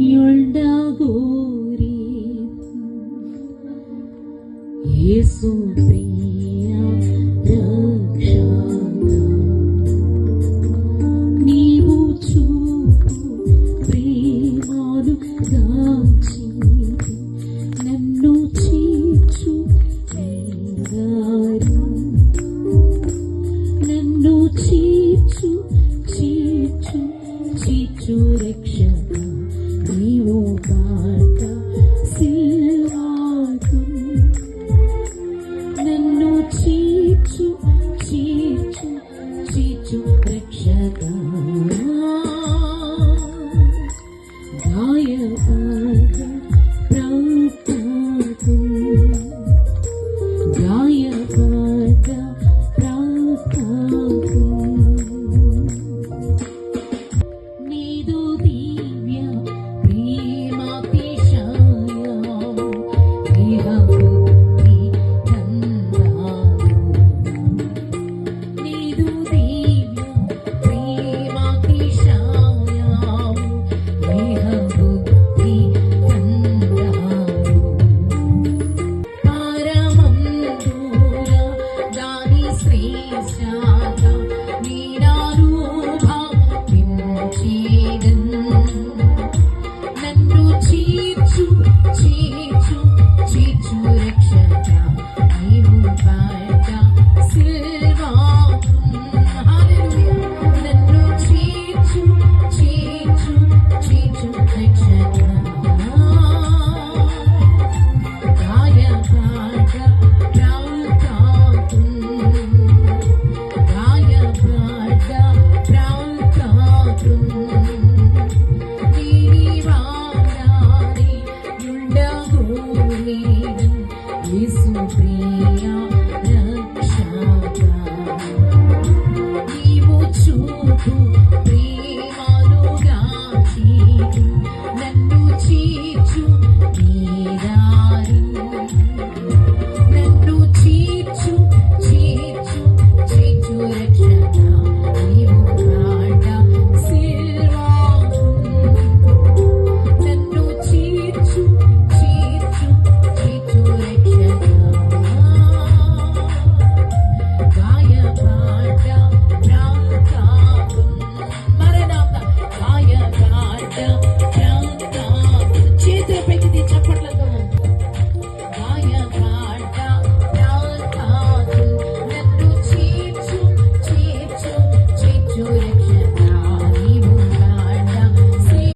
యొండగోరి యేసు ప్రియ రక్షక నీవు చూపు ప్రేమను గాచి నన్ను చీచు నన్ను చీచు చీచు చీచు రక్షక నీవు బాట సిల్వాకు నన్ను చీచు చీచు చీచు రక్షక గాయపడ ప్రాప్తకు గాయపడ ప్రాప్తకు నీదు దివ్య ప్రేమాతిశయ ఇహభూతి నందాలు నీదు దివ్య ప్రేమాతిశయ ఇహభూతి నందాలు పరమందుర దాని శ్రేష్ఠత నీనారూఢ విముచేదన్ నన్ను చీచు చీచు చీచు రక్షక నీవు బయట సిల్వాకు హల్లెలూయా నన్ను చీచు చీచు చీచు రక్షక గాయపడ ప్రాప్తకు గాయపడ ప్రాప్తకు నీవారాని యుండగోరి యేసు ప్రియ రక్షక నీవు చూపు ప్రేమను గాచి నన్ను చీచు నీరారి నన్ను చీచు చీచు చీచు రక్షక నీవు బాట సిల్వాకు నన్ను చీచు చీచు చీచు రక్షక గాయపడ ప్రాప్తకు మరణాత గాయపడ